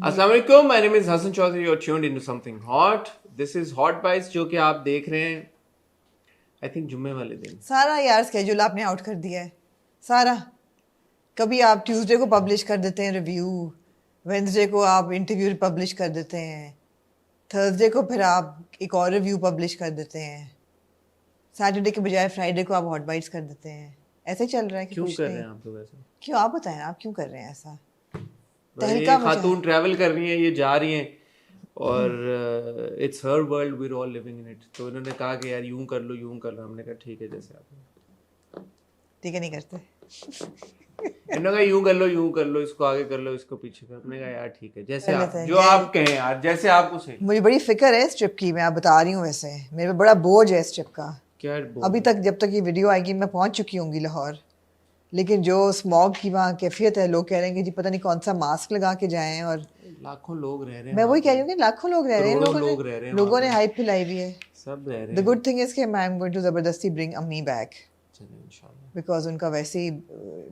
अस्सलाम वालेकुम, my name is Hasan Chaudhary, you're tuned into something hot. This is Hot Bites जो कि आप देख रहे हैं आई थिंक जुम्मे वाले दिन. सारा यार स्केड्यूल आपने आउट कर दिया है सारा। कभी आप ट्यूसडे को पब्लिश कर देते हैं रिव्यू, वेंसडे को आप इंटरव्यू पब्लिश कर देते हैं, थर्सडे को फिर आप एक और रिव्यू पब्लिश कर देते हैं, सैटरडे के बजाय फ्राइडे को आप हॉट बाइट्स कर देते हैं। ऐसे चल रहा है कि क्यों कुछ कर नहीं? रहे हैं आप लोग ऐसा? क्यों आप बताएं, आप क्यों कर रहे हैं ऐसा? ये तहलका मचा है। खातून ट्रैवल कर रही हैं, ये जा रही हैं और it's her world, we are all living in it. तो इन्होंने कहा कि यार यूं कर लो यूं कर लो. हमने कहा ठीक है, जैसे आप ठीक है, नहीं करते। इन्होंने कहा यूं कर लो, इसको आगे कर लो, इसको पीछे कर. हमने कहा यार ठीक है, जैसे गलत आप है, जो जय- आप कहें यार, जैसे आपको सही. मुझे बड़ी फिक्र है इस ट्रिप की, मैं आप बता रही हूँ। वैसे मेरे पे बड़ा बोझ है इस ट्रिप का। क्या अभी तक जब तक ये वीडियो आएगी मैं पहुंच चुकी होंगी लाहौर, लेकिन जो स्मॉग की वहाँ कैफियत है, लोग कह रहे हैं कि जी पता नहीं कौन सा मास्क लगा के जाएं, और लाखों लोग रह रहे हैं मैं वही वहाँ कह रही हूँ कि लाखों लोग रह रहे हैं, करोड़ों लोग रह रहे हैं लोगों वहाँ ने पे. हाइप फैलाई हुई है। सब रह रहे द हैं. गुड थिंग इज कि आई एम गोइंग टू जबरदस्ती ब्रिंग अम्मी बैक, चलिए इंशाल्लाह. बिकॉज उनका वैसे ही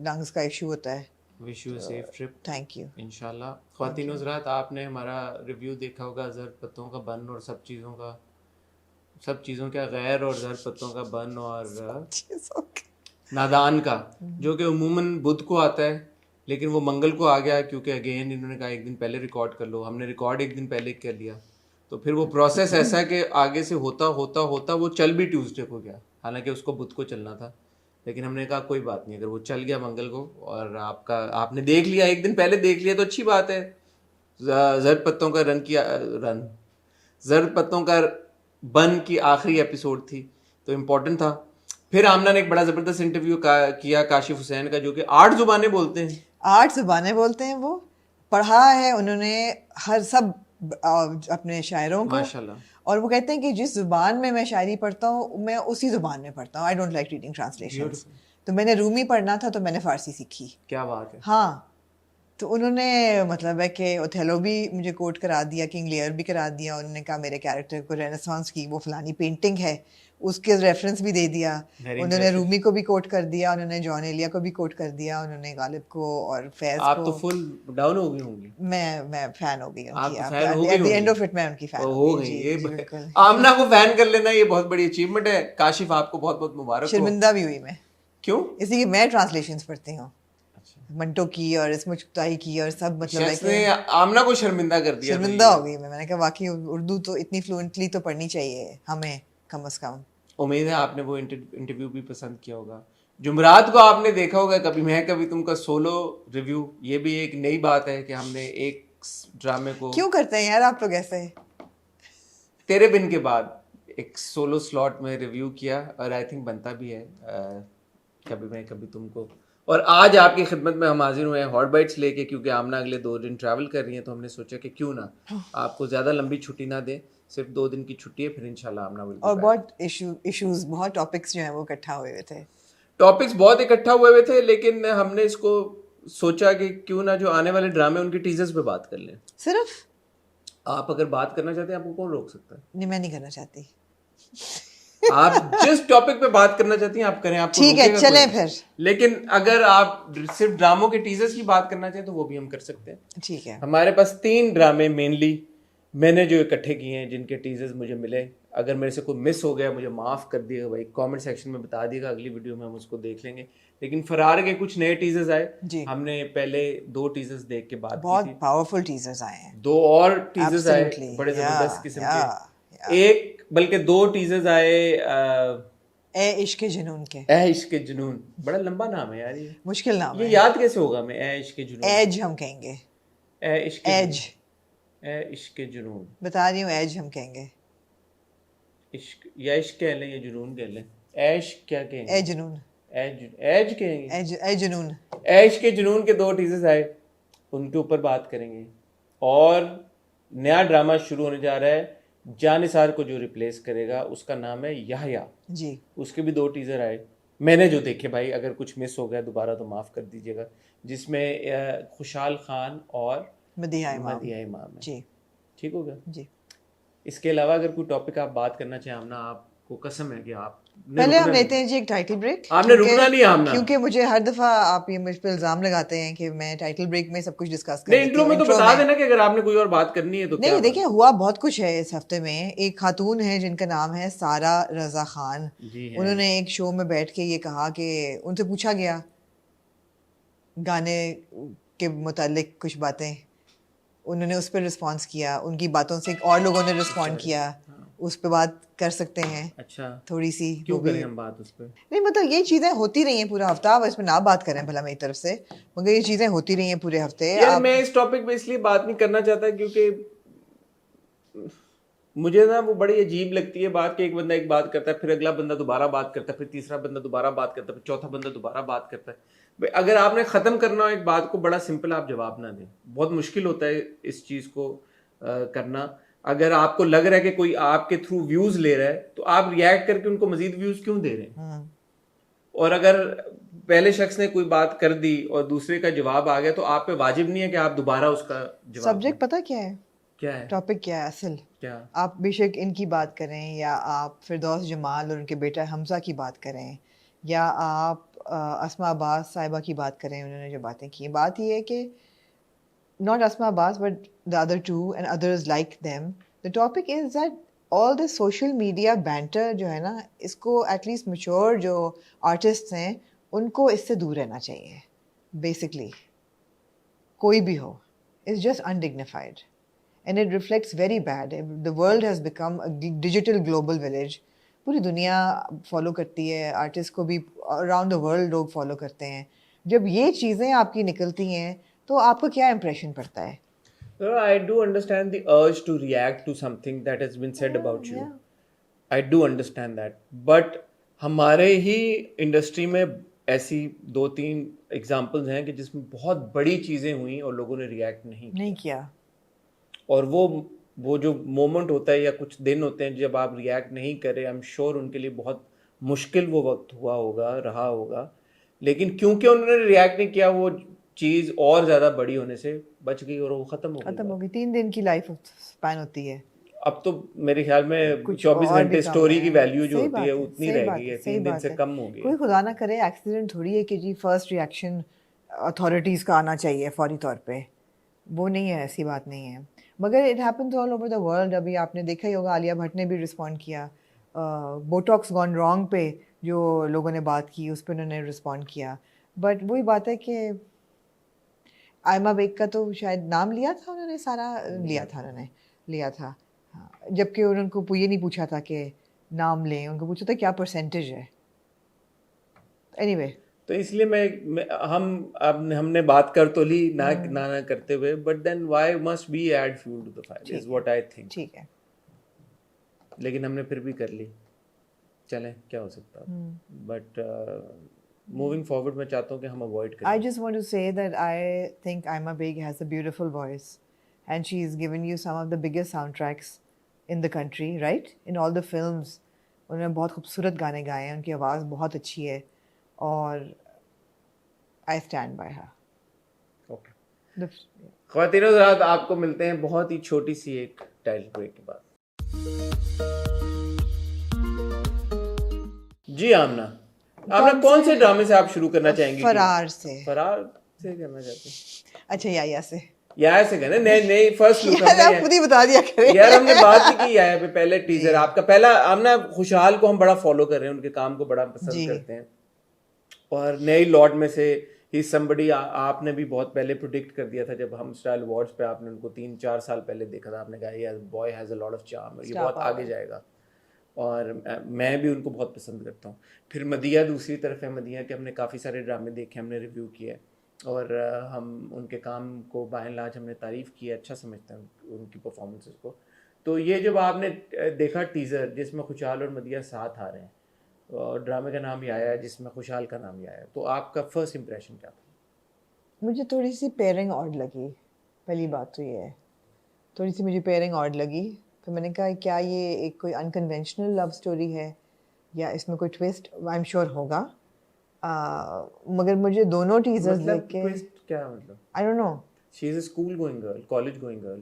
लंग्स का इशू होता है। Wish you a safe trip thank you. इंशाल्लाह. ख्वातीन हज़रात, आपने हमारा रिव्यू देखा होगा ज़र पत्तों का बन और सब चीज़ों का गैर और ज़र पत्तों का बन और नादान का, जो कि उमूमन बुध को आता है लेकिन वो मंगल को आ गया, क्योंकि अगेन इन्होंने कहा एक दिन पहले रिकॉर्ड कर लो. हमने रिकॉर्ड एक दिन पहले कर लिया, तो फिर वो प्रोसेस ऐसा है कि आगे से होता होता होता वो चल भी ट्यूसडे को गया, हालांकि उसको बुध को चलना था. लेकिन हमने कहा कोई बात नहीं, अगर वो चल गया मंगल को और आपने देख लिया, एक दिन पहले देख लिया तो अच्छी बात है. जर पत्तों का जर पत्तों का बन की आखिरी एपिसोड थी तो इम्पोर्टेंट था. फिर आमना ने एक बड़ा ज़बरदस्त इंटरव्यू किया काशिफ हुसैन का, जो कि 8 ज़ुबानें बोलते हैं. 8 ज़ुबानें बोलते हैं वो। पढ़ा है उन्होंने हर सब अपने शायरों को, माशाल्लाह. और वो कहते हैं कि जिस ज़ुबान में मैं शायरी पढ़ता हूँ मैं उसी ज़ुबान में पढ़ता हूँ। I don't like reading translations. तो मैंने रूमी पढ़ना था तो मैंने फ़ारसी सीखी। क्या बात है. हाँ, तो उन्होंने मतलब है कि ओथेलो भी मुझे कोट करा दिया, किंग लियर भी करा दिया। उन्होंने कहा मेरे कैरेक्टर को रेनेसांस की वो फलानी पेंटिंग है, उसके रेफरेंस भी दे दिया। उन्होंने रूमी को भी कोट कर दिया, उन्होंने जॉन एलिया को भी कोट कर दिया, उन्होंने गालिब को और फैज आप को। तो फुल डाउन हो गई होंगी. मैं फैन हो गई आप उनकी। तो फैन हो गई एट द एंड होंगी. ऑफ इट मैं उनकी फैन हो गई. जी, ये जी, बिल्कुल। आमना को फैन कर लेना ये बहुत बड़ी अचीवमेंट है. काशिफ आपको बहुत बहुत मुबारक हो. शर्मिंदा भी हुई मैं, क्यों? इसलिए मैं ट्रांसलेशंस पढ़ती हूँ, मंटो की और इसमें चुगताई की और सब। मतलब है शख्स ने कि आमना को शर्मिंदा कर दिया. शर्मिंदा हो गई मैंने कहा वाकई उर्दू तो इतनी फ्लुएंटली तो पढ़नी चाहिए हमें कम से कम। उम्मीद है आपने वो इंटरव्यू भी पसंद किया होगा. जुमरात को आपने देखा होगा कभी मैं कभी तुम का सोलो रिव्यू. ये भी एक नई बात है कि हमने एक ड्रामे को क्यों करते हैं यार आप लोग ऐसे? तेरे बिन के बाद एक सोलो स्लॉट में रिव्यू किया और आई थिंक बनता भी है. कभी मैं कभी तुमको. और आज आपकी खिदमत में हम हाजिर हुए हैं हॉट बाइट्स लेके, क्योंकि आमना अगले 2 दिन ट्रैवल कर रही हैं, तो हमने सोचा कि क्यों ना आपको ज़्यादा लंबी छुट्टी ना दें. सिर्फ 2 दिन की छुट्टी है, फिर इंशाल्लाह आमना विल बी और बैक. बहुत इश्यूज, बहुत टॉपिक्स जो हैं वो इकट्ठा हुए हुए थे। टॉपिक्स बहुत इकट्ठा हुए हुए थे, लेकिन हमने इसको सोचा कि क्यों ना जो आने वाले ड्रामे उनके टीजर्स पे बात कर लें. सिर्फ आप अगर बात करना चाहते हैं, आपको कौन रोक सकता है? नहीं, मैं नहीं करना चाहती। आप जिस टॉपिक पे बात करना चाहती हैं आप करें, आपको ठीक है, रोकेगा चलें कोई? फिर। लेकिन अगर आप सिर्फ ड्रामों के टीजर्स की बात करना चाहें तो वो भी हम कर सकते हैं. ठीक है। हमारे पास 3 ड्रामे मेनली मैंने जो इकट्ठे किए हैं, जिनके टीजर्स मुझे मिले. अगर मेरे से कोई मिस हो गया मुझे माफ़ कर दिएगा भाई, कमेंट सेक्शन में बता दिएगा, अगली वीडियो में हम उसको देख लेंगे. लेकिन फरार के कुछ नए टीजर्स आए जी। हमने पहले 2 टीजर्स देख के बात की बहुत थी. पावरफुल टीजर्स आए हैं। 2 और टीजर्स आए Absolutely. बड़े जबरदस्त किस्म या। के. एक बल्कि 2 टीजर्स आए ए इश्क जुनून के। ए इश्क जुनून. बड़ा लंबा नाम है यार ये. मुश्किल नाम ये है। याद कैसे होगा? मैं ए इश्क जुनून. एज हम कहेंगे। ए इश्क एज ए इश्क जुनून. बता रही हूँ, एज हम कहेंगे। इश्क या इश्क कह लें या जुनून कह लें. ऐश क्या कहेंगे? ए जुनून। एज कहेंगे. ए जुनून। ऐश के जुनून के 2 टीजर्स आए, उनके ऊपर बात करेंगे. और नया ड्रामा शुरू होने जा रहा है, जानिसार को जो रिप्लेस करेगा उसका नाम है याहया जी। उसके भी 2 टीजर आए मैंने जो देखे. भाई अगर कुछ मिस हो गया दोबारा तो माफ़ कर दीजिएगा. जिसमें खुशाल खान और मदीहा इमाम है. जी। ठीक हो गया जी। इसके अलावा अगर कोई टॉपिक आप बात करना चाहें, हमना आपको कसम है कि आप पहले हम लेते हैं जी एक टाइटल ब्रेक। आपने रुकना नहीं है आमना। क्योंकि मुझे हर दफा आप ये मुझ पे इल्जाम लगाते हैं कि मैं टाइटल ब्रेक में सब कुछ डिस्कस कर नहीं, लेती इंट्रो हूँ। में तो बता देना कि अगर आपने कोई और बात करनी है तो क्या नहीं बात? देखिए, हुआ बहुत कुछ है इस हफ्ते में। एक खातून है जिनका नाम है सारा रजा खान। जी हैं। उन्होंने एक शो में बैठ के ये कहा कि उनसे पूछा गया गाने के मुतालिक कुछ बातें, उन्होंने उस पर रिस्पॉन्स किया, उनकी बातों से और लोगों ने रिस्पॉन्ड किया। उस पर बात कर सकते हैं अच्छा, थोड़ी सी, क्यों वो भी करें हम बात उस पर? नहीं, मतलब ये चीज़ें होती रही हैं पूरा हफ्ता। अब इसमें ना बात करें भला मेरी तरफ से, मगर ये चीज़ें होती रही हैं पूरे हफ्ते। यार आप मैं इस टॉपिक पे इसलिए बात नहीं करना चाहता क्योंकि मुझे ना वो बड़ी अजीब लगती है बात कि एक बंदा एक बात करता है, फिर अगला बंदा दोबारा बात करता है, फिर तीसरा बंदा दोबारा बात करता है, फिर चौथा बंदा दोबारा बात करता है। भाई अगर आपने ख़त्म करना हो एक बात को, बड़ा सिंपल आप जवाब ना दें। बहुत मुश्किल होता है इस चीज़ को करना। अगर आपको लग रहा है कि कोई आपके थ्रू व्यूज़ ले रहा है तो आप रिएक्ट करके उनको मजीद व्यूज़ क्यों दे रहे हैं? और अगर पहले शख्स ने कोई बात कर दी और दूसरे का जवाब आ गया तो आप पे वाजिब नहीं है कि आप दोबारा उसका जवाब सब्जेक्ट पता क्या है, क्या है? टॉपिक क्या है असल? क्या? आप बेशक इनकी बात करें या आप फिरदौस जमाल और उनके बेटा हमजा की बात करें या आप अस्मा अब्बास साहिबा की बात करें, उन्होंने जो बातें की, बात ये है कि not Asma Abbas, but the other two and others like them. The topic is that all this social media banter जो है ना, इसको at least mature जो artists हैं, उनको इससे दूर रहना चाहिए. Basically, कोई भी हो, it's just undignified, and it reflects very bad. The world has become a digital global village. पूरी दुनिया फॉलो करती है, आर्टिस्ट को भी अराउंड द वर्ल्ड लोग फॉलो करते हैं। जब ये चीज़ें आपकी निकलती हैं तो आपको क्या इम्प्रेशन पड़ता है? I do understand the urge to react to something that has been said about you. yeah. I do understand that. But हमारे ही इंडस्ट्री में ऐसी 2-3 एग्जांपल्स हैं कि जिसमें बहुत बड़ी चीज़ें हुई और लोगों ने रिएक्ट नहीं किया। और वो जो मोमेंट होता है या कुछ दिन होते हैं जब आप रिएक्ट नहीं करें, आई एम श्योर उनके लिए बहुत मुश्किल वो वक्त हुआ होगा, रहा होगा। लेकिन क्योंकि उन्होंने रिएक्ट नहीं किया, वो चीज़ और ज़्यादा बड़ी होने से बच गई और वो ख़त्म हो गई। 3 दिन की लाइफ स्पैन होती है। अब तो मेरे ख्याल में कुछ 24 और घंटे भी कम स्टोरी की है। वैल्यू जो सही होती बात है है, उतनी सही रह बात गई है, है, 3 सही दिन बात से है। कम हो गई कोई है। खुदा ना करे एक्सीडेंट थोड़ी है कि जी फर्स्ट रिएक्शन अथॉरिटीज़ का आना चाहिए फौरी तौर पे, वो नहीं है, ऐसी बात नहीं है। मगर it happens all over the world. अभी आपने देखा ही होगा, आलिया भट्ट ने भी रिस्पॉन्ड किया। बोटॉक्स गॉन रॉन्ग पे जो लोगों ने बात की, उस पर उन्होंने रिस्पॉन्ड किया। बट वही बात है कि आयमा बेग का तो शायद नाम लिया था उन्होंने, सारा लिया था उन्होंने, लिया था। हाँ, जबकि उनको ये नहीं पूछा था कि नाम लें, उनको पूछा था क्या परसेंटेज है। एनीवे तो इसलिए हमने बात कर तो ली ना करते हुए, but then why must be add fuel to the fire is what I think. ठीक है, लेकिन हमने फिर भी कर ली, चलें क्या हो सकता है। बट मूविंग फॉरवर्ड मैं चाहता हूँ कि हम अवॉइड करें। I just want to say that I think Aima Beg has a beautiful voice, and she's given you some of the biggest soundtracks in the country, right? In all the films, उन्होंने बहुत खूबसूरत गाने गाए हैं, उनकी आवाज़ बहुत अच्छी है, और I stand by her. Okay, The, ख्वातीन और हज़रात, आपको मिलते हैं बहुत ही छोटी सी एक टाइटल ब्रेक के बाद। जी आमना, आपने कौन से ड्रामे से आप शुरू करना चाहेंगी? फरार से। फरार से करना चाहते हैं? अच्छा, या से यार से कहना, नहीं फर्स्ट लुक यार आप खुद ही बता दिया करें। यार हमने बात ही की यार पे, पहले टीजर आपका पहला। आमना खुशहाल को हम बड़ा फॉलो कर रहे हैं, उनके काम को बड़ा पसंद करते हैं, और नई लॉर्ड में से ही समबडी आपने भी बहुत पहले प्रेडिक्ट कर दिया था जब हम स्टाइल अवार्ड्स पे आपने उनको 3-4 साल पहले देखा था। आपने कहा यार boy has a lot of charm, ये बहुत आगे जाएगा, और मैं भी उनको बहुत पसंद करता हूँ। फिर मदिया दूसरी तरफ है, मदिया के हमने काफ़ी सारे ड्रामे देखे, हमने रिव्यू किया है, और हम उनके काम को बाय एंड लार्ज हमने तारीफ़ की है, अच्छा समझते हैं उनकी परफॉर्मेंसेस को। तो ये जब आपने देखा टीज़र जिसमें खुशहाल और मदिया साथ आ रहे हैं, और ड्रामे का नाम ही आया है जिसमें खुशहाल का नाम ही आया है, तो आपका फर्स्ट इंप्रेशन क्या था? मुझे थोड़ी सी पेयरिंग ऑड लगी, पहली बात तो ये है, थोड़ी सी मुझे पेयरिंग ऑड लगी। फिर मैंने कहा क्या ये एक कोई अनकन्वेंशनल लव स्टोरी है या इसमें कोई ट्विस्ट आई एम श्योर होगा। मगर मुझे दोनों टीजर्स देख के ट्विस्ट क्या मतलब? आई don't no. She is a school going girl, college going girl,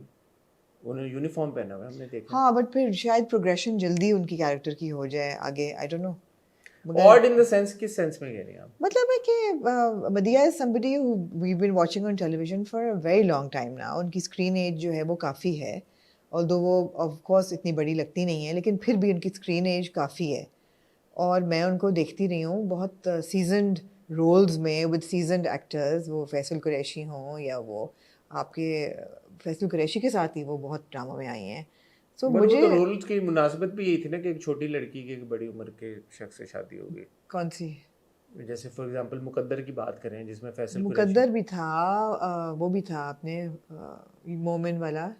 उन्होंने यूनिफॉर्म पहना हुआ है, हमने देखा। हाँ, बट फिर शायद प्रोग्रेशन जल्दी उनकी कैरेक्टर की हो जाए आगे, I don't know. Odd in the sense, किस सेंस में कह रही हैं आप? मतलब है कि मदिया is somebody who we been watching on television for a very long time now. उनकी स्क्रीन एज जो है वो काफ़ी है, ऑल्दो वो ऑफ कोर्स इतनी बड़ी लगती नहीं है, लेकिन फिर भी उनकी स्क्रीन एज काफ़ी है. और मैं उनको देखती रही हूँ बहुत सीजनड रोल्स में विद सीजनड एक्टर्स, वो फैसल कुरैशी हों या वो आपके फैसल कुरैशी के साथ ही वो बहुत ड्रामा में आई हैं. सो बट मुझे वो तो रोल्स की मुनासिबत भी यही थी ना कि एक छोटी लड़की की एक बड़ी उम्र के शख्स से शादी हो गई. कौन सी जैसे फॉर एग्जांपल मुकद्दर की बात करें जिसमें फैसल कुरैशी, मुकद्दर भी था, वो भी था आपने मोमिन वाला,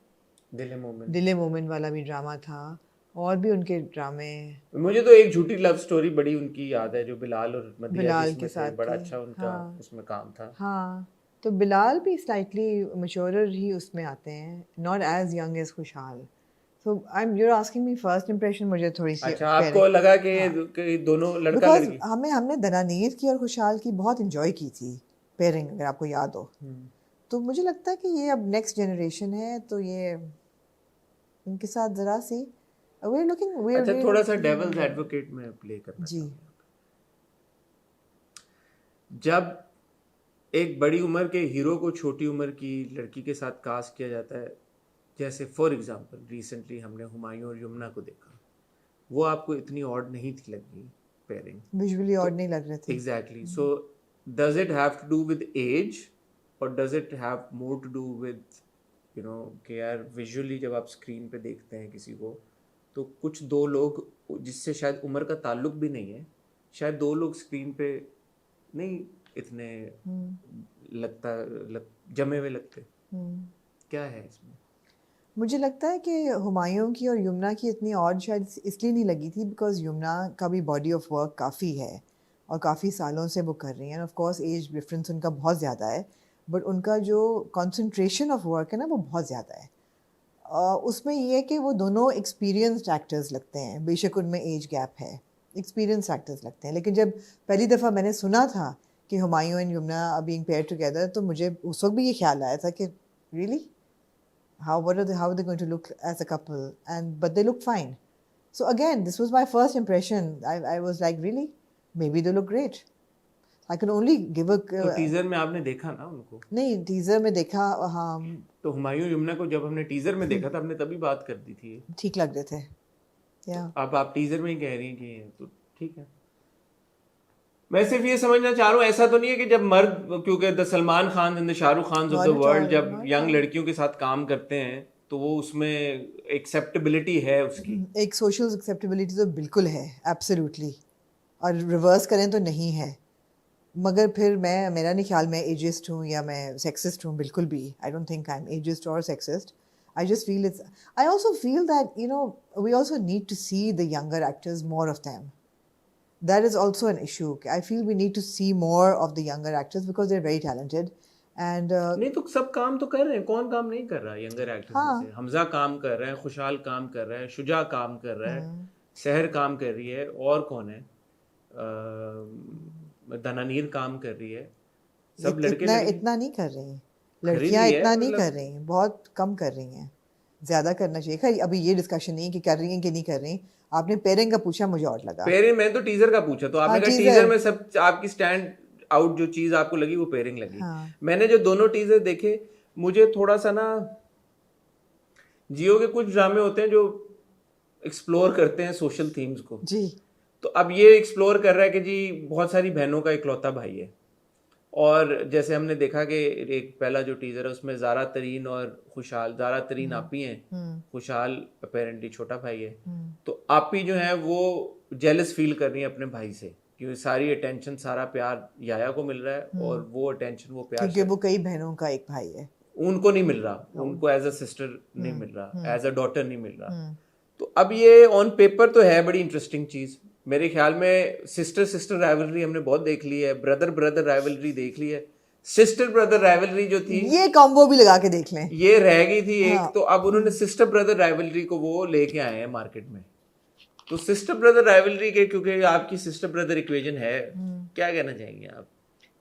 दिल मोमिन वाला भी ड्रामा था, और भी उनके ड्रामे. मुझे तो एक झूठी लव स्टोरी बड़ी उनकी याद है जो बिलाल और मदिया बिलाल जिसमें के साथ थे, बड़ा थी. अच्छा उनका हाँ उसमें काम था. हाँ, तो बिलाल भी स्लाइटली मैच्योरर ही उसमें आते हैं, नॉट एज यंग एज खुशहाल. So I am, you are asking me first impression, मुझे थोड़ी सी अच्छा, आपको लगा कि दोनों लड़का बिकॉज लड़की? हमने दनानीर की और खुशहाल की बहुत इंजॉय की थी पेयरिंग, अगर आपको याद हो. तो मुझे लगता है कि ये अब नेक्स्ट जनरेशन है, तो ये इनके साथ ज़रा सी वी आर लुकिंग. अच्छा, थोड़ा सा डेविल्स एडवोकेट में प्ले करना जी. चाहूंगा. जब एक बड़ी उम्र के हीरो को छोटी उम्र की लड़की के साथ कास्ट किया जाता है, जैसे फॉर एग्जांपल रिसेंटली हमने हुमायूं और यमुना को देखा, वो आपको इतनी ऑड नहीं थी लगी पेयरिंग? विजुअली ऑड नहीं लग रहे थे. Exactly. So does it have to do with age और does it have more to do with कि यार विजुअली जब आप स्क्रीन पे देखते हैं किसी को, तो कुछ दो लोग जिससे शायद उम्र का ताल्लुक भी नहीं है, शायद दो लोग स्क्रीन पे नहीं इतने जमे हुए लगते. क्या है इसमें? मुझे लगता है कि हुमायूं की और यमुना की इतनी ऑड शायद इसलिए नहीं लगी थी बिकॉज यमुना का भी बॉडी ऑफ वर्क काफ़ी है और काफ़ी सालों से वो कर रही हैं. ऑफ कोर्स एज डिफरेंस उनका बहुत ज़्यादा है, बट उनका जो कंसंट्रेशन ऑफ वर्क है ना वो बहुत ज़्यादा है. उसमें ये है कि वो दोनों एक्सपीरियंस्ड एक्टर्स लगते हैं, बेशक उनमें एज गैप है, एक्सपीरियंस एक्टर्स लगते हैं. लेकिन जब पहली दफ़ा मैंने सुना था कि Humayun and Yamuna are being paired together, तो मुझे उस वक्त भी ये ख्याल आया था कि really how are they going to look as a couple, but they look fine. So again, this was my first impression. I was like, really, maybe they look great. I can only give a तो teaser में आपने देखा ना उनको? नहीं, teaser में देखा. हाँ, तो हुमायूं यमुना को जब हमने टीजर में देखा था, हमने तभी बात कर दी थी ठीक लग रहे थे. अब आप टीजर में ही कह रही हैं कि तो ठीक है. मैं सिर्फ ये समझना चाह रहा हूँ, ऐसा तो नहीं है कि जब मर्द, क्योंकि the Salman Khan and the Shahrukh Khan of the world जब यंग लड़कियों के साथ काम करते हैं तो वो उसमें एक्सेप्टेबिलिटी है उसकी. एक सोशल एक्सेप्टेबिलिटी तो बिल्कुल है, एब्सोल्युटली, और रिवर्स करें तो नहीं है. मगर फिर मेरा नहीं ख्याल मैं एजिस्ट हूँ या मैं सेक्सिस्ट हूँ, बिल्कुल भी. I don't think I am ageist और sexist. I just feel I also feel that, we also need to see the younger actors, more of them. That is also an issue. I feel we need to see more of the younger actors because they're very talented. And नहीं तो सब काम तो कर रहे हैं, कौन काम नहीं कर रहा है यंगर एक्टर्स में से? हमजा काम कर रहा है, खुशहाल काम कर रहा है, शुजा काम कर रहा है, सहर काम कर रही है, और कौन है, दनानीर काम कर रही है. सब लड़के इतना नहीं कर रही हैं लड़कियां, इतना नहीं कर रही हैं, बहुत कम कर रही हैं. ज़्यादा करना चाहिए. खैर अभी ये डिस्कशन नहीं है कि कर रही हैं कि नहीं कर रही. आपने पेयरिंग का पूछा, मुझे और लगा पेयरिंग. मैं तो टीजर का पूछा, तो आपने कहा टीजर में सब आपकी स्टैंड आउट जो चीज आपको लगी वो पेयरिंग लगी. मैंने जो दोनों टीजर देखे, मुझे थोड़ा सा ना, जियो के कुछ ड्रामे होते हैं जो एक्सप्लोर करते हैं सोशल थीम्स को जी, तो अब ये एक्सप्लोर कर रहा है कि जी बहुत सारी बहनों का इकलौता भाई है. और जैसे हमने देखा कि एक पहला जो टीजर है उसमें ज़ारा तरीन और खुशहाल, ज़ारा तरीन आपी हैं, खुशहाल अपेरेंटली छोटा भाई है. तो आपी जो है वो जेलस फील कर रही है अपने भाई से, क्योंकि सारी अटेंशन, सारा प्यार याया को मिल रहा है और वो अटेंशन, वो प्यार, क्योंकि वो कई बहनों का एक भाई है, उनको नहीं मिल रहा, उनको एज अ सिस्टर नहीं मिल रहा, एज अ डॉटर नहीं मिल रहा. तो अब ये ऑन पेपर तो है बड़ी इंटरेस्टिंग चीज. मेरे ख्याल में सिस्टर सिस्टर राइवलरी हमने बहुत देख ली है, ब्रदर ब्रदर राइवलरी देख ली है, सिस्टर ब्रदर राइवलरी जो थी, ये कॉम्बो भी लगा के देख लें, ये रह गई थी एक. तो अब उन्होंने सिस्टर ब्रदर राइवलरी को वो लेके आए हैं मार्केट में. तो सिस्टर ब्रदर राइवलरी के, क्योंकि आपकी सिस्टर ब्रदर इक्वेशन है, क्या कहना चाहेंगे आप?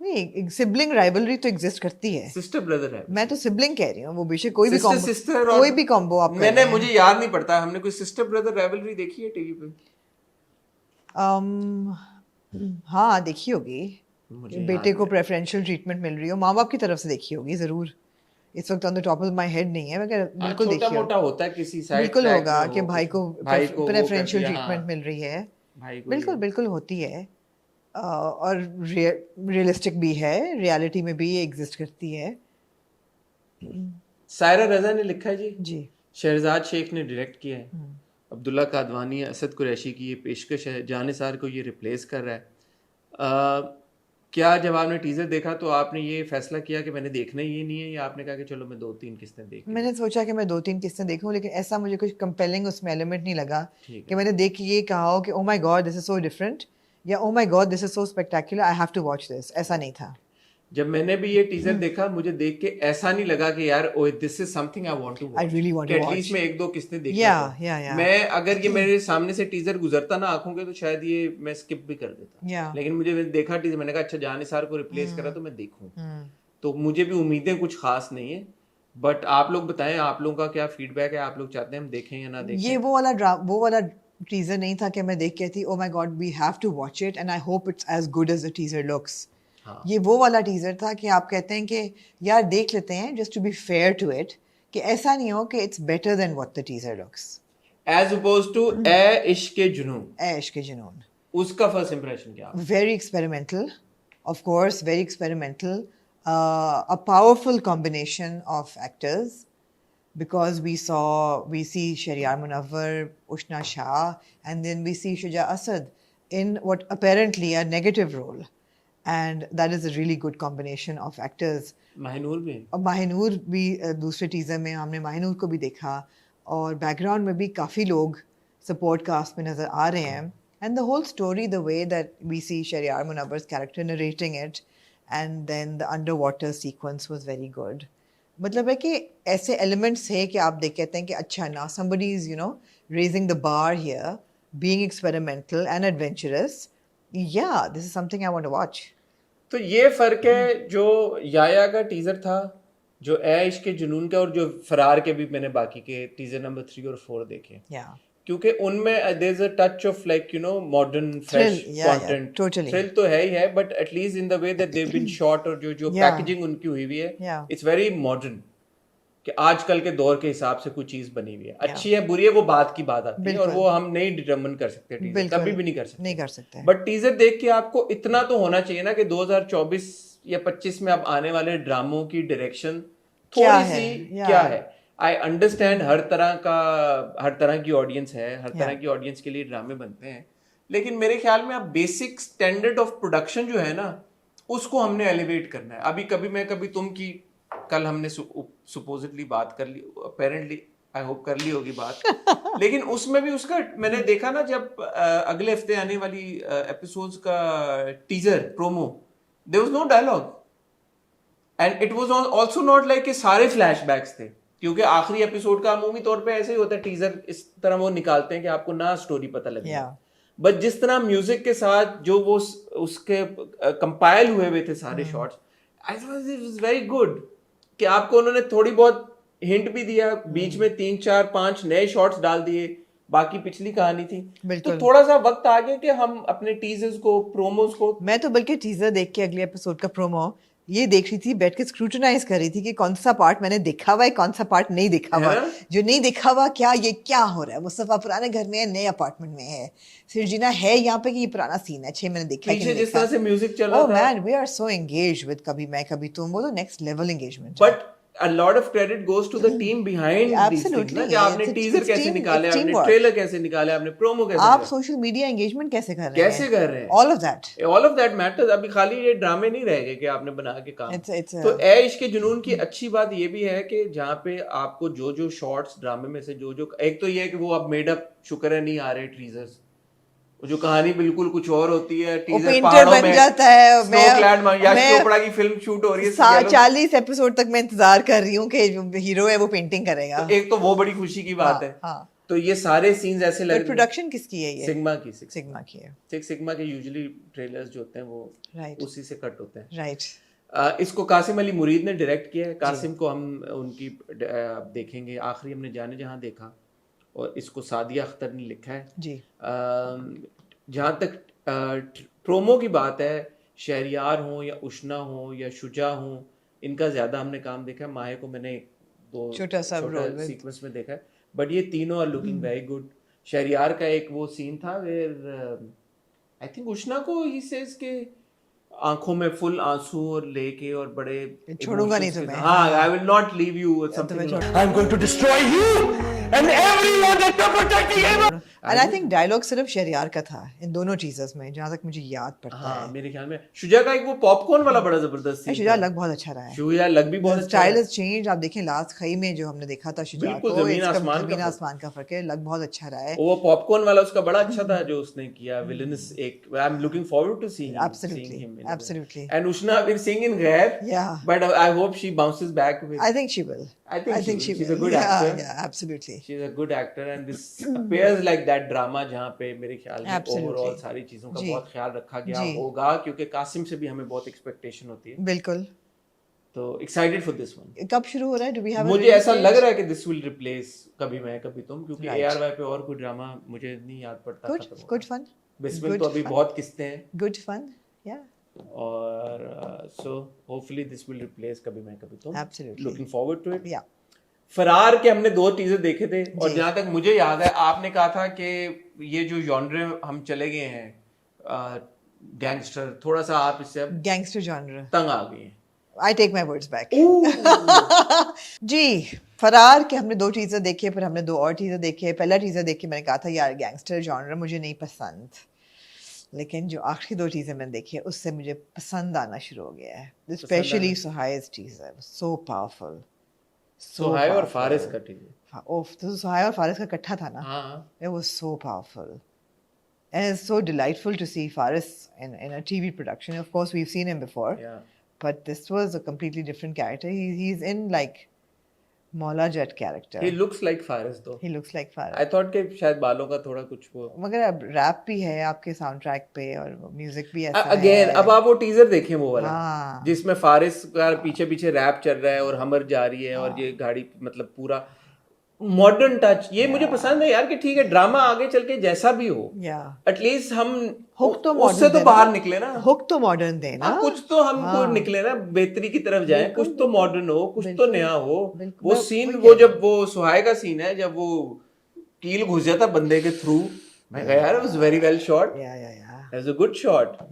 नहीं, सिबलिंग राइवलरी तो एग्जिस्ट करती है. सिस्टर ब्रदर है, मैं तो सिबलिंग कह रही हूँ, वो बेशक कोई भी कोई भी कॉम्बो आप मैंने, मुझे याद नहीं पड़ता हमने कोई सिस्टर ब्रदर राइवलरी देखी है टीवी पे. हाँ देखी होगी, मुझे बेटे याद को प्रेफरेंशियल ट्रीटमेंट मिल रही हो, माँ बाप की तरफ से देखी होगी ज़रूर। इस वक्त on the top of my head नहीं है, मगर हाँ, बिल्कुल छोटा देखी मोटा होगी। होता है किसी साइड बिल्कुल ट्रैक में होगा कि हो भाई कुछ, को भाई को वो कर प्रेफरेंशियल दिया, ट्रीटमेंट हाँ मिल रही है। भाई को बिल्कुल ये। बिल्कुल होती है। और रियलिस्टिक भी है, रियलिटी में भी एग्जिस्ट करती है। सायरा रजा ने लिखा है जी, जी। शहरजाद शेख ने डायरेक्ट किया है, अब्दुल्ला कादवानी असद कुरैशी की ये पेशकश है, जानिसार को ये रिप्लेस कर रहा है। क्या जब आपने टीजर देखा तो आपने ये फैसला किया कि मैंने देखना ही ये नहीं है, या आपने कहा कि चलो मैं 2-3 किस्तें देख के मैंने सोचा कि मैं 2-3 किस्तें देखूं, लेकिन ऐसा मुझे कुछ कंपेलिंग उसमें एलिमेंट नहीं लगा ठीक कि है। मैंने देख के ये कहा हो कि oh my god this is so different, या oh my god this is so spectacular, I have to watch this, ऐसा नहीं था। जब मैंने भी ये टीजर देखा मुझे देख के ऐसा नहीं लगा कि यार ओए this is something I want to I watch, really want कि टू एटलीस्ट वॉच। मैं 1-2 किस्तें देखना या चाहूँ। मैं अगर ये मेरे सामने से टीजर गुजरता ना आंखों के तो शायद ये मैं स्किप भी कर देता, या लेकिन मुझे देखा टीजर, मैंने कहा अच्छा जानिसार को रिप्लेस करा तो मैं देखूं, तो मुझे भी उम्मीदें कुछ खास नहीं है। बट आप लोग बताएं, आप लोगों का क्या फीडबैक है, आप लोग चाहते हैं हम देखें या ना देखें? ये वो वाला टीजर नहीं था कि मैं देख के थी oh my God we have to watch it and I hope it's as good as the teaser looks. हाँ, ये वो वाला टीजर था कि आप कहते हैं कि यार देख लेते हैं just to be fair to it, कि ऐसा नहीं हो कि it's better than what the teaser looks. As opposed to a Ishq Junoon, ऐश के जुनून, उसका फर्स्ट इंप्रेशन क्या? very experimental, of course, very experimental. A powerful combination of actors, because we see Shariar Munawwar, Ushna Shah, and then we see Shuja Asad in what apparently a negative role, and that is a really good combination of actors. Mahnoor भी? और माहिनूर भी दूसरे teaser में हमने माहिनूर को भी देखा, और बैकग्राउंड में भी काफ़ी लोग सपोर्ट कास्ट में नज़र आ रहे हैं। And the whole story, the way that we see Shahryar Munawwar's character narrating it, and then the underwater sequence was very good. मतलब है कि ऐसे एलिमेंट्स है कि आप देख कहते हैं कि अच्छा ना, somebody is raising the bar here, being experimental and adventurous. Yeah, this is something I want to watch. तो ये फर्क है जो याया का टीजर था, जो ए इश्क जुनून का, और जो फरार के भी मैंने बाकी के टीजर नंबर 3 और 4 देखे, Yeah. क्योंकि उनमें there is a touch of like modern fresh Thrill, yeah, content. totally. Thrill तो है ही है, but at least in the way that they have been shot, और जो Yeah. पैकेजिंग उनकी हुई हुई है, Yeah. इट्स वेरी मॉडर्न, कि आजकल के दौर के हिसाब से कोई चीज बनी हुई है, अच्छी है बुरी है वो बात की बात आती है, और वो हम नहीं डिटरमिन कर सकते, टीजर बिल्कुल कभी भी नहीं कर सकते, नहीं कर सकते। बट टीजर देख के आपको इतना तो होना चाहिए ना कि 2024 या 25 में अब आने वाले ड्रामों की डायरेक्शन क्या थोड़ी है, सी या क्या है। आई अंडरस्टैंड हर तरह की ऑडियंस है, हर तरह की ऑडियंस के लिए ड्रामे बनते हैं, लेकिन मेरे ख्याल में अब बेसिक स्टैंडर्ड ऑफ प्रोडक्शन जो है ना, उसको हमने एलिवेट करना है। अभी कभी मैं कभी तुम की, कल हमने सुपोजिटली बात कर ली, अपेरेंटली आई होप कर ली होगी बात, लेकिन उसमें भी उसका मैंने देखा ना, जब अगले हफ्ते आने वाली एपिसोड्स का teaser promo, there was no dialogue, and it was also not like कि सारे फ्लैशबैक्स थे, क्योंकि आखिरी एपिसोड का अमूमी तौर पे ऐसे ही होता है, टीजर इस तरह वो निकालते हैं कि आपको ना स्टोरी पता लगे, बट जिस तरह म्यूजिक के साथ जो वो उसके कंपाइल हुए थे सारे shots, I thought it was very good, कि आपको उन्होंने थोड़ी बहुत हिंट भी दिया, बीच में 3-4-5 नए शॉट्स डाल दिए, बाकी पिछली कहानी थी, तो थोड़ा सा वक्त आ गया कि हम अपने टीजर्स को, प्रोमोस को। मैं तो बल्कि टीजर देख के अगले एपिसोड का प्रोमो ये देख रही थी, बैठ के स्क्रूटनाइज कर रही थी कि कौन सा पार्ट मैंने देखा हुआ है, कौन सा पार्ट नहीं देखा हुआ, जो नहीं देखा हुआ क्या ये क्या हो रहा है। मुस्तफा पुराने घर में है, नए अपार्टमेंट में है, सिरजीना है यहाँ पे कि ये पुराना सीन है, मैंने देखा है कि नहीं जिस तरह से म्यूजिक चल रहा था, man we are so engaged with Kabhi Main Kabhi Tum, वो तो next level engagement. But a lot of credit goes to the team behind these things ना, कि आपने टीजर कैसे निकाले, आपने ट्रेलर कैसे निकाले, आपने प्रोमो कैसे, आप सोशल मीडिया एंगेजमेंट कैसे कर रहे हैं, कैसे कर रहे हैं, ऑल ऑफ दैट मैटर्स। अभी खाली ये ड्रामे नहीं रह गए कि आपने बना के काम। तो ए इश्क जुनून की अच्छी बात ये भी है कि जहाँ पे आपको जो जो शॉर्ट्स ड्रामे में से जो एक तो ये है कि वो अब मेड अप, शुक्र है नहीं आ रहे टीजर्स, जो कहानी बिल्कुल कुछ और होती है, टीजर पहाड़ों बन में जाता है। यश चोपड़ा की फिल्म शूट हो रही है, 40 एपिसोड तक मैं इंतजार कर रही हूँ कि जो हीरो है वो पेंटिंग करेगा, तो एक तो वो बड़ी खुशी की बात है। तो ये सारे सीन्स ऐसे लग रहे हैं। प्रोडक्शन किसकी है ये? सिग्मा की है। सिक्स सिग्मा के यूजुअली ट्रेलर्स जो होते हैं वो उसी से कट होते हैं। राइट। इसको कासिम अली मुरीद ने डायरेक्ट किया है। कासिम को हम उनकी देखेंगे, आखिरी हमने जाने जहां देखा, और इसको सादिया अख्तर ने लिखा है जी। जहाँ तक प्रोमो की बात है, शहरियार हो या उष्णा हो या शुजा हो, इनका ज्यादा हमने काम देखा है। माहे को मैंने दो छोटा सा रोल with- सीक्वेंस में देखा है, बट ये तीनों are looking very good. Sheheryar का एक वो सीन था वेयर आई थिंक उष्णा को ही सेज के आंखों में फुल आंसू और लेके और बड़े छोड़ूंगा नहीं emotions के तुम्हें, साथ, हाँ, हाँ। I will not leave you तुम्हें समथिंग छोड़- I am going to destroy you and everyone that you protecting And I think dialogue सिर्फ शहरियार का था इन दोनों टीजर्स में, जहाँ तक मुझे याद पड़ता हाँ, है। मेरे ख्याल में शुजा का एक वो पॉपकॉर्न वाला बड़ा जबरदस्त सीन शुजा था। लग बहुत अच्छा रहा है। शुजा लग भी बहुत अच्छा स्टाइल है। Is change. आप देखें लास्ट खई में जो हमने देखा था शुजा बिल्कुल, को, जमीन इसका आसमान का जमीन फर्क। आसमान का फर्क है। लग बहुत अच्छा रहा है। वो पॉपकॉर्न वाला उसका बड़ा अच्छा था जो उसने किया विलेनस एक। I am looking forward to see Absolutely, absolutely. And Ushna will sing in गैर, Yeah. But I hope she bounces back with I think she will. I think she will. She's a good yeah, actor. Yeah, absolutely. She is a good actor and this appears like that drama जहाँ पे मेरे ख्याल में Absolutely. Overall सारी चीजों का जी। बहुत ख्याल रखा गया जी। होगा, क्योंकि कासिम से भी हमें बहुत एक्सपेक्टेशन होती है। बिल्कुल। तो एक्साइटेड फॉर दिस वन। कब शुरू हो रहा है? Do we have a मुझे release ऐसा date? लग रहा है कि this will replace Kabhi Main Kabhi तुम, क्योंकि Right. ARY पे और कोई ड्रामा मुझे नहीं याद पड़ता। Good, खत्म हो good गया। fun. बिस्मिल Good तो अभी fun. बहुत किस्तें हैं, Good fun. Yeah, और so hopefully this will replace Kabhi Main Kabhi Tum. Absolutely. Looking forward to it. yeah. Faraar के हमने 2 टीजर देखे थे, और जी। जहां तक मुझे याद है आपने कहा था कि ये जो जॉनरे हम चले गए हैं गैंगस्टर, थोड़ा सा आप इससे अब Gangster genre. तंग आ गए हैं। I take my words back. जी, फरार के हमने 2 टीजर देखे, फिर हमने 2 और टीजर देखे। पहला टीजर देख के मैंने कहा था यार गैंगस्टर जॉनर मुझे नहीं पसंद, लेकिन जो आखिरी 2 टीजर मैंने देखे उससे मुझे पसंद आना शुरू हो गया है। Specially Sohai's teaser, so powerful. Sohai और फारिस का टीजर, ओफ, तो सुहाय और फारिस का इकट्ठा था ना, हाँ it was so powerful and it's so delightful to see Faris in a TV production. Of course we've seen him before, yeah. but this was a completely different character. He's in like Maula Jet character. He looks like Faris though. He looks like Faris. I thought कि शायद बालों का थोड़ा कुछ वो। मगर अब rap भी है आपके साउंड ट्रैक पे और म्यूजिक भी ऐसा अगेन है। अब आप वो टीजर देखें वो वाला, हाँ। जिसमें फारिस का पीछे पीछे रैप चल रहा है और हमर जा रही है, और ये गाड़ी मतलब पूरा मॉडर्न टच, ये मुझे पसंद है यार कि ठीक है ड्रामा आगे चल के जैसा भी हो, या एटलीस्ट हम हुक तो उससे मॉडर्न तो बाहर निकले ना। हुक तो मॉडर्न दे ना, हाँ, कुछ तो हमको निकले ना, बेहतरी की तरफ जाए, कुछ तो मॉडर्न हो, कुछ तो नया हो। बिल्कुल, वो मैं सीन, वही वो कह जब वो सुहाय का सीन है, जब वो कील घुस जाता बंदे के थ्रू, मैं कहा यार, it was very well shot, या it was a good shot।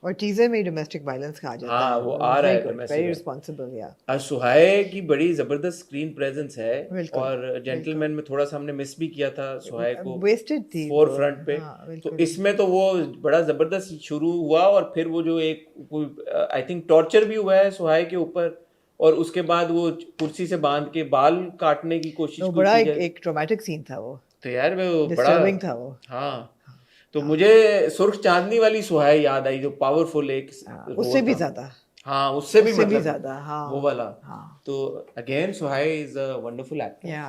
और टीजर में डोमेस्टिक वायलेंस कहा जाता हाँ, है, वो आ रहा है domestic वेरी violence। रिस्पांसिबल। या आज सुहाय की बड़ी जबरदस्त स्क्रीन प्रेजेंस है, बिल्कुल, और जेंटलमैन में थोड़ा सा हमने मिस भी किया था सुहाय को वेस्टेड थी फोर फ्रंट पे। हाँ, तो बिल्कुल। इसमें तो वो बड़ा जबरदस्त शुरू हुआ, और फिर वो जो एक आई थिंक टॉर्चर भी हुआ है सुहाय के ऊपर, और उसके बाद वो कुर्सी से बांध के बाल काटने की कोशिश वो की बड़ा जाए। एक ट्रॉमेटिक सीन था वो, तो यार वो बड़ा डिस्टर्बिंग था वो। हाँ, तो मुझे सुर्ख चांदनी वाली सुहाय याद आई, जो पावरफुल एक उससे भी था। ज्यादा, हाँ, उससे भी मतलब ज्यादा, हाँ वो वाला। हाँ। तो again Sohai is a wonderful actor, yeah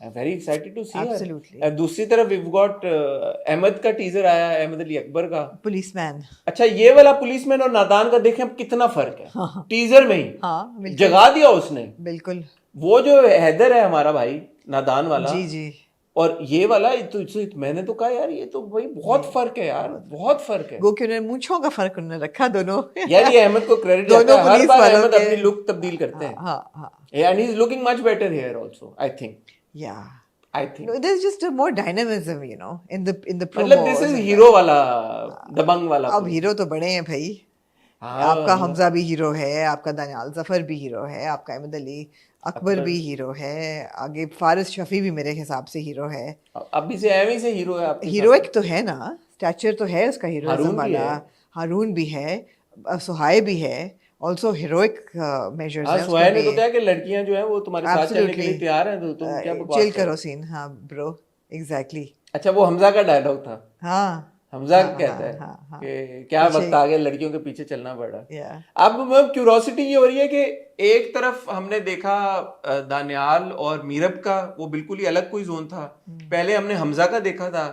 I am very excited to see her. Absolutely. और दूसरी तरफ वी गॉट अहमद का टीजर आया, अहमद अली अकबर का। पुलिसमैन। अच्छा, ये वाला पुलिसमैन और नादान का देखें अब कितना फर्क है। टीजर में ही हाँ बिल्कुल, जगा दिया उसने। बिल्कुल। वो जो हैदर है हमारा भाई नादान वाला, जी जी, और ये वाला मैंने तो कहा यार, ये तो भाई बहुत फर्क है यार, बहुत फर्क है। गो कि उन्होंने मूंछों का फर्क उन्होंने रखा दोनों। यार ये अहमद को क्रेडिट दोनों जाता है, हर पुलिस बार वालों अहमद के- अपनी लुक तब्दील करते हैं, हाँ हाँ, and he is looking much better here also, I think. Yeah I think there's just a more dynamism, you know, in the मतलब promos this is and hero वाला, दबंग वाला। अब हीरो तो बड़े हैं भाई। हाँ, आपका हमजा भी हीरो है, आपका दानियाल जफर भी हीरो है, आपका अहमद अली अकबर भी हीरो है, आगे फारिस शफी भी मेरे हिसाब से हीरो है। अभी से एमी से हीरो है आपके हीरोइक तो है ना, स्टैचर तो है उसका हीरोइज्म हारून भी वाला। है। हारून भी है, सुहाय भी है, ऑल्सो हीरोइक मेजर्स हाँ, हैं सुहाय ने उसमें तो क्या कि लड़कियां जो है वो तुम्हारे साथ चलने के लिए Absolutely. तैयार हैं, तो तुम क्या भी। बकवास चिल कर रहे करो सीन, हाँ ब्रो, एग्जैक्टली। हो? अच्छा, वो हमजा का डायलॉग था, हाँ हमजा हाँ, कहता है हाँ, हाँ, कि क्या वक्त आ गया, लड़कियों के पीछे चलना पड़ा। या अब क्यूरोसिटी ये हो रही है कि एक तरफ हमने देखा दानियाल और मीरब का, वो बिल्कुल ही अलग कोई जोन था। पहले हमने हमजा का देखा था,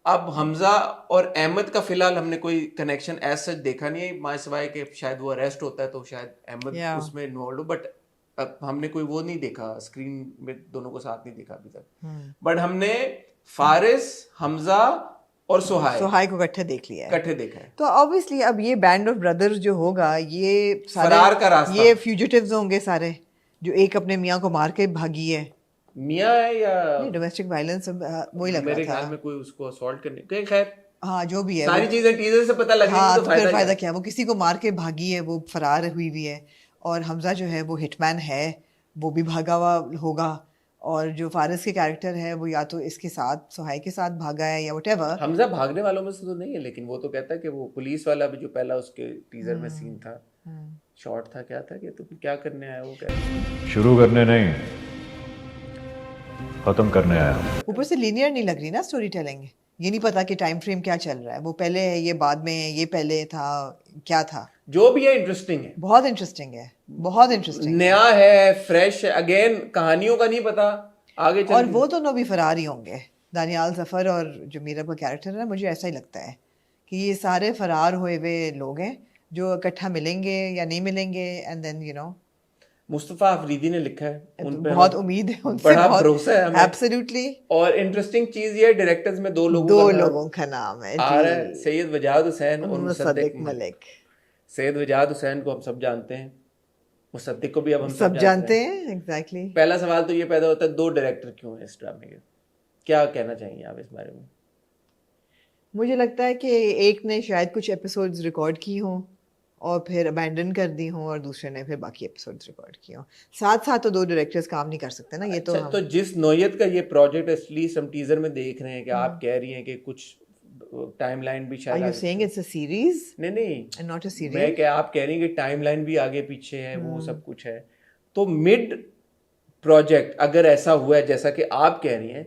अब हमजा और अहमद का फिलहाल हमने कोई कनेक्शन ऐसा सच देखा नहीं है, माय सिवाय के शायद वो अरेस्ट होता है तो शायद अहमद Yeah. उसमें इन्वॉल्व हो, बट अब हमने कोई वो नहीं देखा, स्क्रीन में दोनों को साथ नहीं देखा अभी तक। बट हमने फारिस, हमजा और सोहाय सोहाय को इकट्ठे देख लिया है। इकट्ठे देखा है। तो ऑब्वियसली अब ये बैंड ऑफ ब्रदर्स जो होगा ये फरार का रास्ता। ये फ्यूजिटिव्स होंगे सारे, जो एक अपने मियाँ को मार के भागी है। मियाँ है या नहीं, डोमेस्टिक वायलेंस वही लग मेरे रहा ख्याल था। में कोई उसको असॉल्ट करने, खैर हाँ जो भी है सारी चीजें टीजर से पता लगेगी हाँ, तो तो फिर फायदा क्या? क्या, वो किसी को मार के भागी है, वो फरार हुई हुई है। और हमजा जो है वो हिटमैन है, वो भी भागा हुआ होगा। और जो फारिस के कैरेक्टर है वो या तो इसके साथ सोहाई के साथ भागा है या व्हाटएवर। हमजा भागने वालों में से तो नहीं है, लेकिन वो तो कहता है कि वो पुलिस वाला भी जो पहला उसके टीजर में सीन था, शॉट था, क्या था कि तुम क्या करने आया, वो कह शुरू करने नहीं, खत्म करने आया हूं। ऊपर से लीनियर नहीं लग रही ना स्टोरी टेलिंग। ये नहीं पता कि टाइम फ्रेम क्या चल रहा है, वो पहले है, ये बाद में है, ये पहले था, क्या था। जो भी है इंटरेस्टिंग है, बहुत इंटरेस्टिंग है, बहुत इंटरेस्टिंग। नया है, फ्रेश है। अगेन कहानियों का नहीं पता आगे चल और वो दोनों भी फरार ही होंगे, दानियाल जफर और जो मीरा का कैरेक्टर है ना, मुझे ऐसा ही लगता है कि ये सारे फरार हुए हुए लोग हैं जो इकट्ठा मिलेंगे या नहीं मिलेंगे। And then you know Mustafa Afridi ने लिखा है, उन पे बहुत उम्मीद है उनसे, बड़ा बहुत भरोसा है हमें। एब्सोल्युटली। और इंटरेस्टिंग चीज ये डायरेक्टर्स में दो लोगों का नाम है आ रहा है, सैयद वजाद हुसैन और मुसद्दिक मुसद्दिक मलिक। सैयद वजाद हुसैन को हम सब जानते हैं, मुसद्दिक को भी अब हम सब जानते हैं। एग्जैक्टली। पहला सवाल तो ये पैदा होता है, दो डायरेक्टर क्यों हैं इस ड्रामे के? क्या कहना चाहिए आप इस बारे में? मुझे लगता है कि एक ने शायद कुछ एपिसोड्स रिकॉर्ड की हों और फिर अबैंडन कर दी हों, और दूसरे ने फिर बाकी एपिसोड्स रिकॉर्ड किए हों। साथ साथ तो दो डायरेक्टर्स काम नहीं कर सकते ना, ये तो अच्छा, तो जिस नौयत का ये प्रोजेक्ट एटलीस्ट हम टीजर में देख रहे हैं कि आप कह रही हैं कि कुछ टाइमलाइन भी आर शायद you saying it's a series नहीं एंड नॉट अ मैं सीरियल? क्या आप कह रही हैं कि टाइमलाइन भी आगे पीछे है, वो सब कुछ है। तो मिड प्रोजेक्ट अगर ऐसा हुआ है जैसा कि आप कह रही हैं,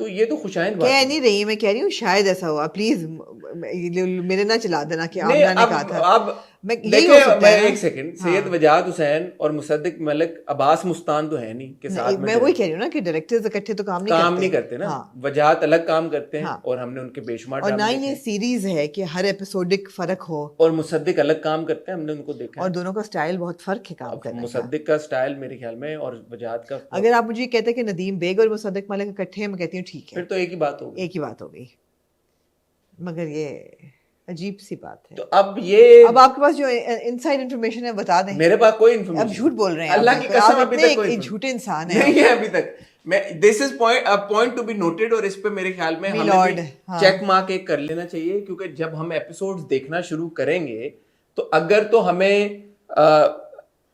तो ये तो खुशाइंद बात कह है। नहीं रही, मैं कह रही हूँ शायद ऐसा हुआ। प्लीज मेरे ना चला देना कि नहीं, आमना ने कहा था। अब मैं यही देखे, हो सकता मैं है ना। एक सेकंड, सैयद वजाद हुसैन और मुसद्दिक मलिक अब्बास मुस्तान तो है नहीं के साथ में मैं वही कह रही हूँ ना कि डायरेक्टर्स इकट्ठे तो काम नहीं करते ना। वजाद अलग काम करते हैं, हाँ। और हमने उनके बेशुमार और ना ड्रामे ही ये देखे, सीरीज है कि हर एपिसोडिक फर्क हो, और मुसद्दिक अलग काम करते हैं, हमने उनको देखा और है। दोनों का स्टाइल बहुत फर्क है काम अब करने का। मुसद्दिक का स्टाइल मेरे ख्याल में और वजाद का, अगर आप मुझे ये कहते हैं कि नदीम बेग और मुसद्दिक मलिक इकट्ठे हैं, मैं कहती हूँ ठीक फिर है, तो एक ही बात होगी। एक ही बात हो गई। मगर ये अजीब सी बात है। तो अब ये अब आपके पास जो इनसाइड इंफॉर्मेशन है बता दें। मेरे पास कोई अब इन्फॉर्मेशन, झूठ बोल रहे हैं अल्लाह आप, की बिल्कुल। कसम, आप अभी इतने तक कोई एक झूठे इंसान हैं नहीं है अभी तक। मैं this is point to be noted, और इस पे मेरे ख्याल में हमें Lord, भी हाँ। चेक मार्क एक कर लेना चाहिए, क्योंकि जब हम एपिसोड्स देखना शुरू करेंगे तो अगर तो हमें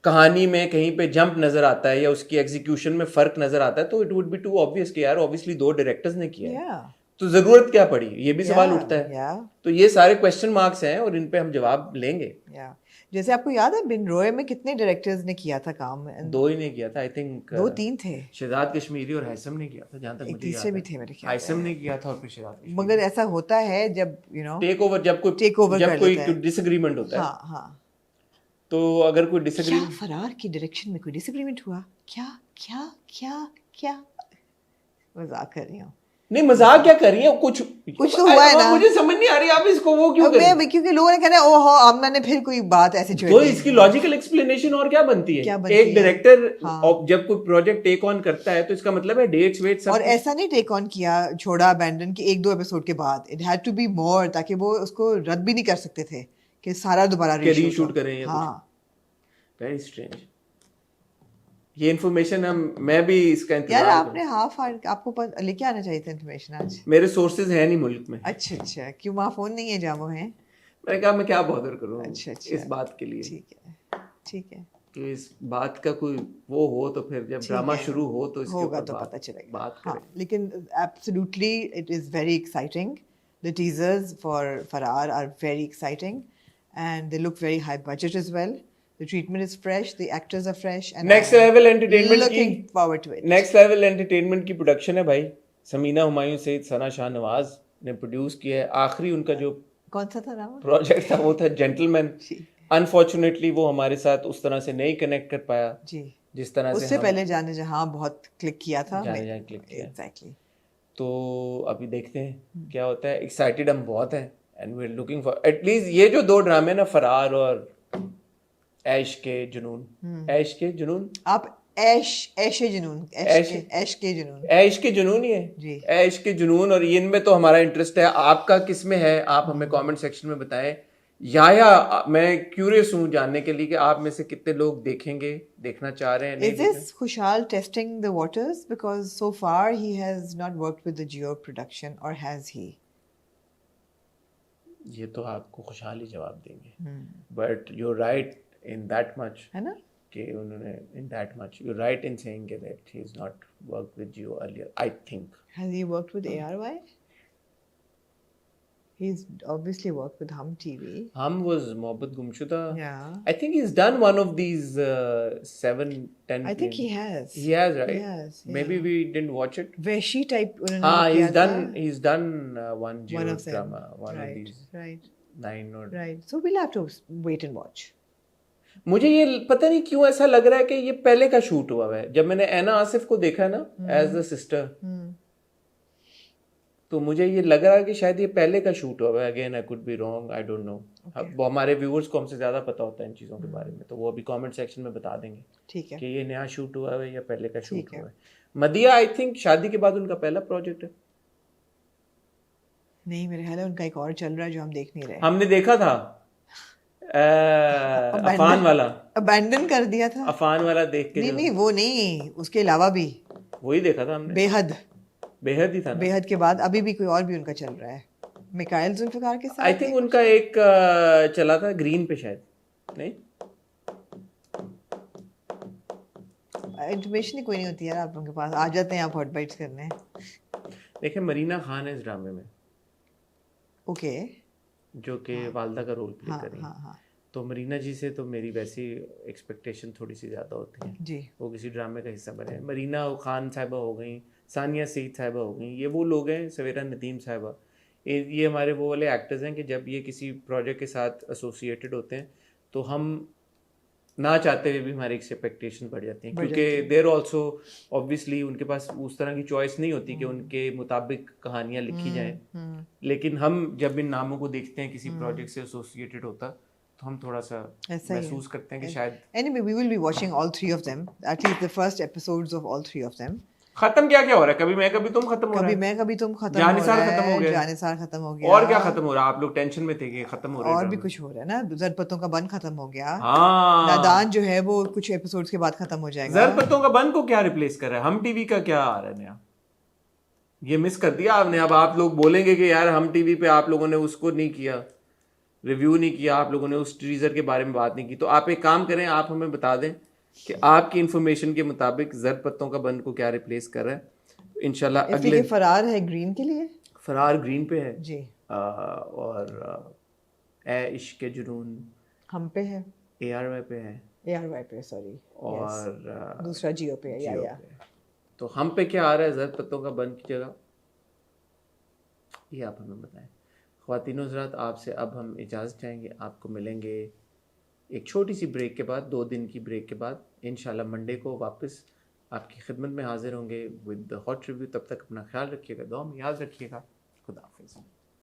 कहानी में कहीं पे जंप नजर आता है या उसकी एग्जीक्यूशन में फर्क नजर आता है, तो it would be too obvious कि यार ऑब्वियसली दो डायरेक्टर्स ने किया है, Yeah, तो जरूरत क्या पड़ी, ये भी सवाल yeah, उठता है। yeah, तो ये सारे क्वेश्चन मार्क्स हैं और इन पे हम जवाब लेंगे। yeah. जैसे आपको याद है बिन रोय में कितने डायरेक्टर्स ने किया था काम? दो ही ने किया था, आई थिंक दो तीन थे, शहजाद कश्मीरी और हैसम ने किया था, जहां तक एक मुझे तीसरे याद भी है। थे मेरे ख्याल हैसम ने किया था और फिर शहजाद कश्मीरी। मगर ऐसा होता है जब यू नो टेक ओवर, जब कोई टेक ओवर जब कर कोई लेता है। डिसएग्रीमेंट होता है, हाँ हाँ। तो अगर कोई क्या डिसएग्रीमेंट, फरार की डायरेक्शन में कोई डिसएग्रीमेंट हुआ? क्या क्या क्या क्या? मजाक कर रही हूँ। नहीं मजाक क्या कर रही है, कुछ तो हुआ है ना। मुझे समझ नहीं आ रही आप इसको वो क्यों अब कर रही हैं? मैं क्योंकि लोगों ने कहना ओहो आमना ने फिर कोई बात ऐसे छेड़ तो दी। इसकी लॉजिकल एक्सप्लेनेशन और क्या बनती है? क्या बनती एक है? डायरेक्टर हाँ। जब कोई प्रोजेक्ट टेक ऑन करता है तो इसका मतलब है डेट्स वेट सब और ऐसा नहीं टेक ऑन किया, छोड़ा अबैंडन के एक दो एपिसोड के बाद। It had to be more, ताकि वो उसको रद्द भी नहीं कर सकते थे कि सारा दोबारा के रीशूट रीशूट करें या हाँ। Very strange. ये इन्फॉर्मेशन मैं भी इसका यार इंतजार आपने हाफ आवर आपको लेके आना चाहिए था इन्फॉर्मेशन आज। मेरे सोर्सेज हैं नहीं मुल्क में। अच्छा अच्छा, क्यों वहाँ फोन नहीं है जहाँ वो हैं? मैंने कहा मैं क्या बॉदर करूँ अच्छा अच्छा, इस बात के लिए, ठीक है ठीक है, कि इस बात का कोई वो हो तो फिर जब ड्रामा है। शुरू हो तो इसके होगा ऊपर तो पता चलेगा। बात हाँ, करें। लेकिन absolutely it is very exciting. The teasers for Farar are very exciting and they look very high budget as well. The treatment is fresh, the actors are fresh, and next I'm level entertainment looking की forward to it. Next level entertainment की production है भाई। समीना हुमायूं सईद, सना शाहनवाज ने produce किया है। आखिरी उनका जो कौन सा था नाम? प्रोजेक्ट था वो था जेंटलमैन। जी अनफॉर्चुनेटली वो हमारे साथ उस तरह से नहीं कनेक्ट कर पाया जी, जिस तरह से उससे हम पहले जाने जहाँ बहुत क्लिक किया था। जाने जहाँ क्लिक किया। एग्जैक्टली। तो अभी देखते हैं क्या होता है। एक्साइटेड हम बहुत हैं and we are looking for at least ये जो दो ड्रामे ना, फरार और ऐश के जुनून, ऐश के जुनून, आप ऐश जुनून, ऐश के जुनून। ऐश के जुनून ही है जी। ऐश के जुनून, और इनमें तो हमारा इंटरेस्ट है। आपका किस में है, आप हमें कमेंट सेक्शन में बताएं। या मैं क्यूरियस हूँ जानने के लिए कि आप में से कितने लोग देखेंगे, देखना चाह रहे हैं, नहीं Is देख this Khushal testing the waters? Because so far he has not worked with the Geo production, or has he? रहे। ये तो आपको खुशहाल ही जवाब देंगे, but you right in that much है ना? कि उन्होंने in that much you right in saying that he is not work with Jio earlier, I think. Has he worked with ARY? He's obviously worked with Hum TV. Hum was Mohabbat Gumshuda. Yeah. I think he's done one of these 7-10. I think he has. He has, right? Yes. Maybe we didn't watch it. Veshi type उन्होंने हाँ, किया था. he's done one One Geo of them. drama, one Right. of these Right. 9 or. Right. So we'll have to wait and watch. मुझे ये पता नहीं क्यों ऐसा लग रहा है कि ये पहले का शूट हुआ है। जब मैंने ऐना आसिफ को देखा ना एज अ सिस्टर, तो मुझे ये लग रहा है कि शायद ये पहले का शूट हुआ है। Again I could be wrong, I don't no. अब हमारे व्यूअर्स को हमसे ज़्यादा पता होता है इन चीज़ों के बारे में, तो वो अभी कमेंट सेक्शन में बता देंगे ठीक है कि ये नया शूट हुआ है या पहले का शूट ठीक है। हुआ है। मदिया आई थिंक शादी के बाद उनका पहला प्रोजेक्ट है। नहीं, मेरे ख्याल है उनका एक और चल रहा है जो हम देख नहीं रहे। हमने देखा था अफान वाला, अबैंडन कर दिया था। अफान वाला देख के नहीं जो- नहीं, वो नहीं, उसके अलावा भी वही देखा था हमने। बेहद बेहद ही था ना। बेहद के बाद अभी भी कोई और भी उनका चल रहा है मिकाइल जुल्फिकार के साथ। आई थिंक उनका एक चला था ग्रीन पे शायद, नहीं इंफॉर्मेशन ही कोई नहीं होती यार आप लोगों के पास। आ जाते हैं आप हॉट बाइट्स करने। देखिए मरीना खान है इस ड्रामे में, ओके। जो कि वालदा का रोल प्ले हाँ कर रही हैं। हाँ हाँ तो मरीना जी से तो मेरी वैसी एक्सपेक्टेशन थोड़ी सी ज़्यादा होती है, जी। वो किसी ड्रामे का हिस्सा बने। मरीना खान साहिबा हो गई, सानिया सईद साहिबा हो गई, ये वो लोग हैं, सवेरा नदीम साहिबा, ये हमारे वो वाले एक्टर्स हैं कि जब ये किसी प्रोजेक्ट के साथ एसोसिएटेड होते हैं तो हम ना चाहते हुए भी हमारी एक्सपेक्टेशन बढ़ जाती हैं, क्योंकि देर ऑल्सो ऑब्वियसली उनके पास उस तरह की चॉइस नहीं होती कि उनके मुताबिक कहानियाँ लिखी जाएं। लेकिन हम जब इन नामों को देखते हैं किसी प्रोजेक्ट से एसोसिएटेड होता, तो हम थोड़ा सा ऐसा ही है। महसूस करते हैं कि शायद Anyway, we will be watching all three of them, at least the first episodes of all three of them. खत्म क्या क्या हो रहा है, कभी मैं कभी तुम खत्म हो रहा कभी है, मैं कभी तुम खत्म हो जानिसार रहा खत्म हो है, गया, जानिसार खत्म हो गया, और क्या खत्म हो रहा है? आप लोग टेंशन में थे कि खत्म हो रहा है और भी ड्रामा। कुछ हो रहा है ना। ज़रपतों का बन खत्म हो गया। हाँ, नादान जो है वो कुछ एपिसोड्स के बाद खत्म हो जाएगा। ज़रपतों का बन को क्या रिप्लेस कर रहा है? हम टीवी का क्या आ रहा है नया? ये मिस कर दिया आपने। अब आप लोग बोलेंगे कि यार हम टीवी पे आप लोगों ने उसको नहीं किया, रिव्यू नहीं किया, आप लोगों ने उस टीजर के बारे में बात नहीं की। तो आप एक काम करें, आप हमें बता दें कि आपकी इंफॉर्मेशन के मुताबिक ज़रपतों का बन को क्या रिप्लेस कर रहा है। इंशाल्लाह इसलिए अगले फरार है ग्रीन के लिए फरार ग्रीन पे है जी, और ए इश्क के जुनून हम पे है, ARY पे है, ARY पे, सॉरी, और दूसरा जियो पे है। जियो या पे है। तो हम पे क्या आ रहा है ज़रपतों का बन की जगह, ये आप हमें बताएं। ख्वातीन हज़रात, आपसे अब हम इजाज़त चाहेंगे। आपको मिलेंगे एक छोटी सी ब्रेक के बाद, 2 दिन की ब्रेक के बाद। इंशाल्लाह मंडे को वापस आपकी खिदमत में हाजिर होंगे विद द हॉट रिव्यू। तब तक अपना ख्याल रखिएगा, दुआ में याद रखिएगा। खुदा हाफिज़।